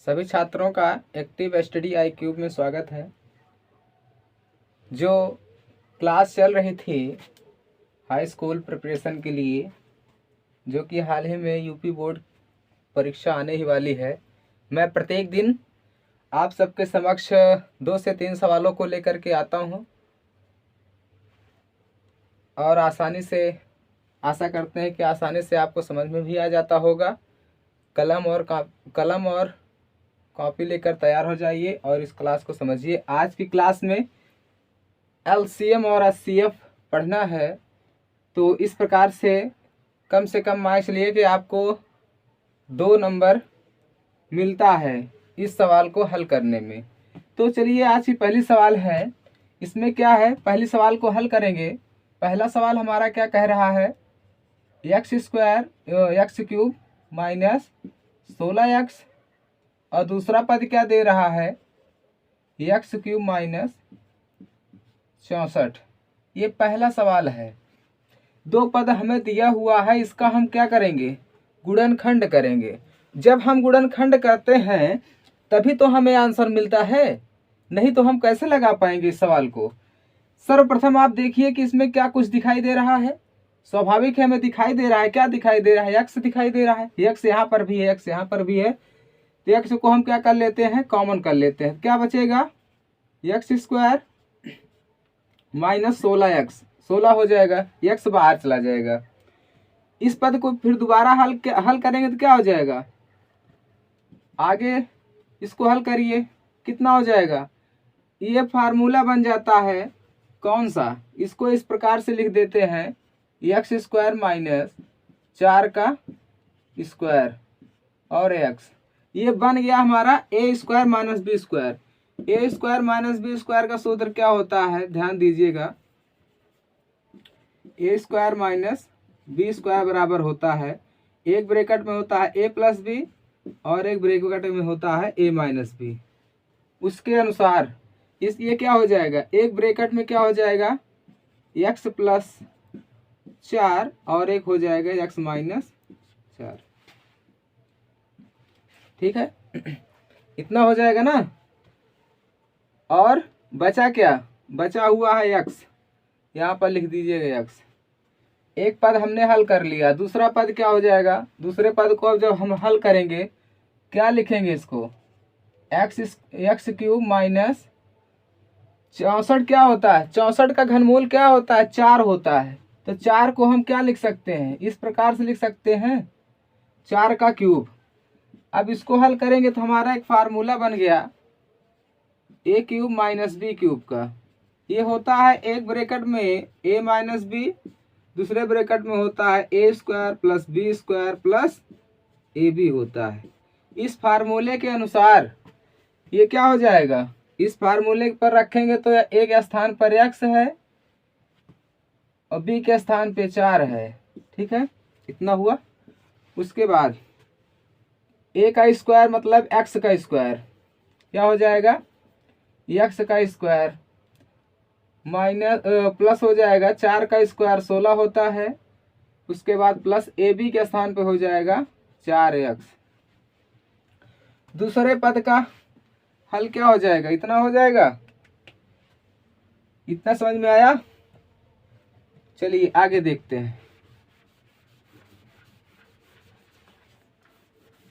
सभी छात्रों का एक्टिव स्टडी आई क्यूब में स्वागत है। जो क्लास चल रही थी हाई स्कूल प्रिपरेशन के लिए, जो कि हाल ही में यूपी बोर्ड परीक्षा आने ही वाली है, मैं प्रत्येक दिन आप सबके समक्ष 2 से 3 सवालों को लेकर के आता हूं और आशा करते हैं कि आसानी से आपको समझ में भी आ जाता होगा। कलम और कॉपी लेकर तैयार हो जाइए और इस क्लास को समझिए। आज की क्लास में एलसीएम और एचसीएफ पढ़ना है, तो इस प्रकार से कम मान चलिए कि आपको 2 नंबर मिलता है इस सवाल को हल करने में। तो चलिए, आज की पहली सवाल है, इसमें क्या है, पहली सवाल को हल करेंगे। पहला सवाल हमारा क्या कह रहा है, x² माइनस 16x और दूसरा पद क्या दे रहा है, x³ माइनस 64। ये पहला सवाल है। 2 पद हमें दिया हुआ है, इसका हम क्या करेंगे, गुणनखंड करेंगे। जब हम गुणनखंड करते हैं तभी तो हमें आंसर मिलता है, नहीं तो हम कैसे लगा पाएंगे इस सवाल को। सर्वप्रथम आप देखिए कि इसमें क्या कुछ दिखाई दे रहा है। स्वाभाविक है, हमें दिखाई दे रहा है, क्या दिखाई दे रहा है, x दिखाई दे रहा है। x यहाँ पर भी है, x यहाँ पर भी है, तो x को हम क्या कर लेते हैं, कॉमन कर लेते हैं। क्या बचेगा, x² माइनस 16x, 16 हो जाएगा, x बाहर चला जाएगा। इस पद को फिर दोबारा हल करेंगे तो क्या हो जाएगा, आगे इसको हल करिए, कितना हो जाएगा। ये फार्मूला बन जाता है कौन सा, इसको इस प्रकार से लिख देते हैं, x² माइनस 4 का स्क्वायर और x। ये बन गया हमारा a² minus b²। a² minus b² का सूत्र क्या होता है, ध्यान दीजिएगा, a² माइनस b² बराबर होता है, एक ब्रैकेट में होता है a प्लस बी और एक ब्रैकेट में होता है a माइनस बी। उसके अनुसार ये क्या हो जाएगा, एक ब्रैकेट में क्या हो जाएगा, x प्लस 4 और एक हो जाएगा x माइनस 4। ठीक है, इतना हो जाएगा ना। और बचा क्या, बचा हुआ है x, यहाँ पर लिख दीजिएगा x। एक पद हमने हल कर लिया, दूसरा पद क्या हो जाएगा, दूसरे पद को अब जब हम हल करेंगे क्या लिखेंगे, इसको x³ माइनस 64 क्या होता है, 64 का घनमूल क्या होता है, 4 होता है। तो 4 को हम क्या लिख सकते हैं, इस प्रकार से लिख सकते हैं, 4 का क्यूब। अब इसको हल करेंगे तो हमारा एक फार्मूला बन गया a³ माइनस b³ का। ये होता है एक ब्रैकेट में a माइनस बी, दूसरे ब्रैकेट में होता है a² plus b² plus ab होता है। इस फार्मूले के अनुसार ये क्या हो जाएगा, इस फार्मूले पर रखेंगे तो एक स्थान पर x है और b के स्थान पे 4 है। ठीक है, इतना हुआ। उसके बाद a का स्क्वायर मतलब x का स्क्वायर क्या हो जाएगा, x का स्क्वायर माइनस प्लस हो जाएगा, 4 का स्क्वायर 16 होता है। उसके बाद प्लस ab के स्थान पे हो जाएगा 4x। दूसरे पद का हल क्या हो जाएगा, इतना हो जाएगा। इतना समझ में आया। चलिए आगे देखते हैं।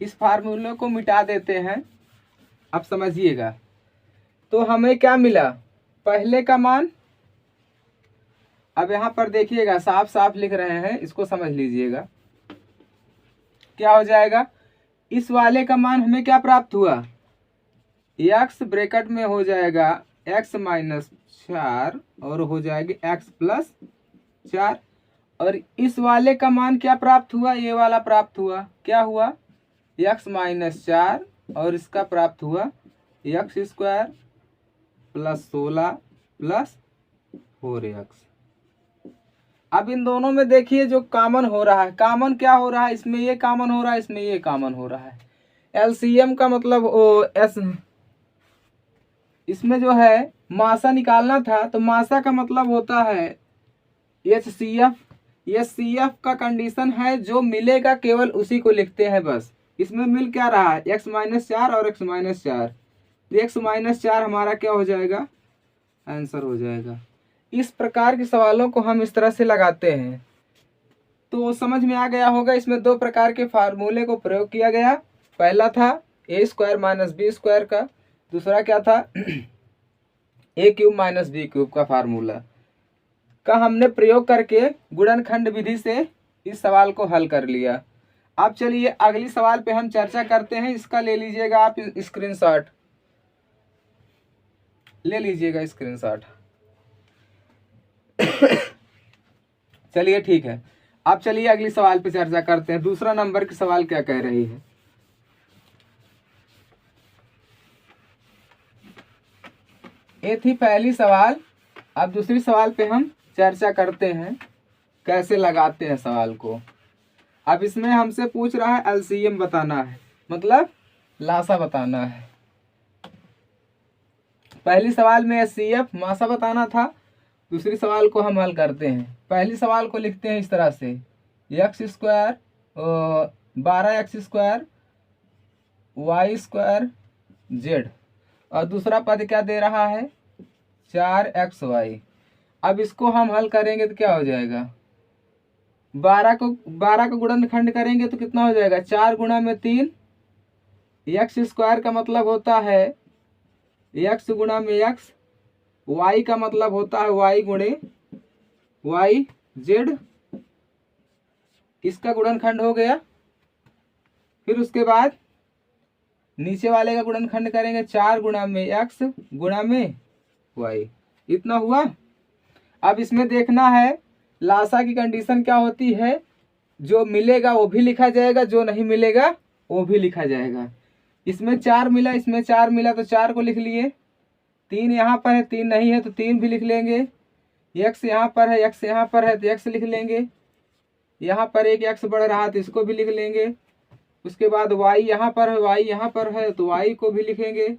इस फार्मूले को मिटा देते हैं, अब समझिएगा। तो हमें क्या मिला, पहले का मान, अब यहां पर देखिएगा साफ साफ लिख रहे हैं, इसको समझ लीजिएगा। क्या हो जाएगा, इस वाले का मान हमें क्या प्राप्त हुआ, x ब्रैकेट में हो जाएगा x माइनस 4 और हो जाएगी x प्लस 4। और इस वाले का मान क्या प्राप्त हुआ, ये वाला प्राप्त हुआ, क्या हुआ, x माइनस 4 और इसका प्राप्त हुआ x² प्लस 16 प्लस 4x। अब इन दोनों में देखिए जो कॉमन हो रहा है, कॉमन क्या हो रहा है, इसमें ये कॉमन हो रहा है, इसमें ये कॉमन हो रहा है। एलसीएम का मतलब इसमें जो है मासा निकालना था, तो मासा का मतलब होता है HCF। ये CF का कंडीशन है, जो मिलेगा केवल उसी को लिखते हैं बस। इसमें मिल क्या रहा है, x माइनस 4 और x माइनस 4, तो x माइनस 4 हमारा क्या हो जाएगा, आंसर हो जाएगा। इस प्रकार के सवालों को हम इस तरह से लगाते हैं। तो समझ में आ गया होगा, इसमें दो प्रकार के फार्मूले को प्रयोग किया गया। पहला था ए स्क्वायर माइनस बी स्क्वायर का, दूसरा क्या था ए क्यूब माइनस बी क्यूब का फार्मूला का हमने प्रयोग करके गुणनखंड विधि से इस सवाल को हल कर लिया। अब चलिए अगली सवाल पे हम चर्चा करते हैं। इसका ले लीजिएगा आप स्क्रीनशॉट, ले लीजिएगा स्क्रीनशॉट। चलिए ठीक है, अब चलिए अगली सवाल पे चर्चा करते हैं। दूसरा नंबर की सवाल क्या कह रही है, ये थी पहली सवाल। अब दूसरी सवाल पे हम चर्चा करते हैं कैसे लगाते हैं सवाल को। अब इसमें हमसे पूछ रहा है एलसीएम बताना है, मतलब लासा बताना है। पहली सवाल में एचसीएफ मासा बताना था, दूसरी सवाल को हम हल करते हैं। पहली सवाल को लिखते हैं इस तरह से, x square 12x² y² z, और दूसरा पद क्या दे रहा है 4xy। अब इसको हम हल करेंगे तो क्या हो जाएगा, 12 को गुणनखंड करेंगे तो कितना हो जाएगा, 4 गुणा में 3, x² का मतलब होता है x गुणा में x, y का मतलब होता है y गुणे y, z, इसका गुणनखंड हो गया। फिर उसके बाद नीचे वाले का गुणनखंड करेंगे, 4 गुणा में x गुणा में y, इतना हुआ। अब इसमें देखना है लासा की कंडीशन क्या होती है, जो मिलेगा वो भी लिखा जाएगा, जो नहीं मिलेगा वो भी लिखा जाएगा। इसमें 4 मिला, इसमें 4 मिला तो 4 को लिख लिए, 3 यहाँ पर है, 3 नहीं है तो 3 भी लिख लेंगे, x यहाँ पर है, x यहाँ पर है तो x लिख लेंगे, यहाँ पर एक x बढ़ रहा है तो इसको भी लिख लेंगे। उसके बाद y यहाँ पर है, y यहाँ पर है तो y को भी लिखेंगे,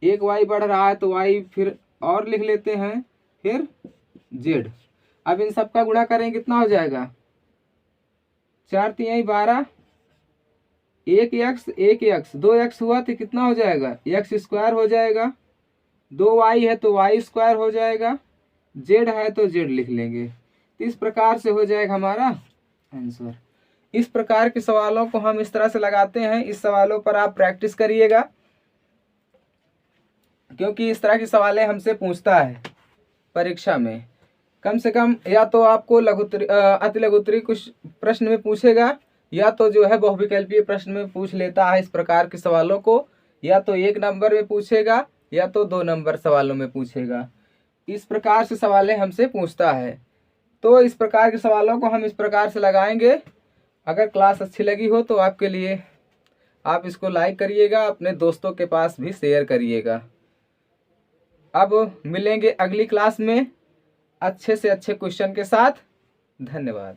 एक y बढ़ रहा है तो y फिर और लिख लेते हैं, फिर z। अब इन सब का गुणा करेंगे कितना हो जाएगा, 4 3 12, 1x 2x हुआ तो कितना हो जाएगा, x² हो जाएगा, 2y है तो y² हो जाएगा, z है तो z लिख लेंगे। तो इस प्रकार से हो जाएगा हमारा आंसर। इस प्रकार के सवालों को हम इस तरह से लगाते हैं। इस सवालों पर आप प्रैक्टिस करिएगा, क्योंकि इस तरह की सवालें हमसे पूछता है परीक्षा में। कम से कम या तो आपको अति लघुत्तरी कुछ प्रश्न में पूछेगा, या तो जो है बहुविकल्पीय प्रश्न में पूछ लेता है इस प्रकार के सवालों को, या तो 1 नंबर में पूछेगा या तो 2 नंबर सवालों में पूछेगा। इस प्रकार से सवालें हमसे पूछता है। तो इस प्रकार के सवालों को हम इस प्रकार से लगाएंगे। अगर क्लास अच्छी लगी हो तो आपके लिए आप इसको लाइक करिएगा, अपने दोस्तों के पास भी शेयर करिएगा। अब मिलेंगे अगली क्लास में अच्छे से अच्छे क्वेश्चन के साथ। धन्यवाद।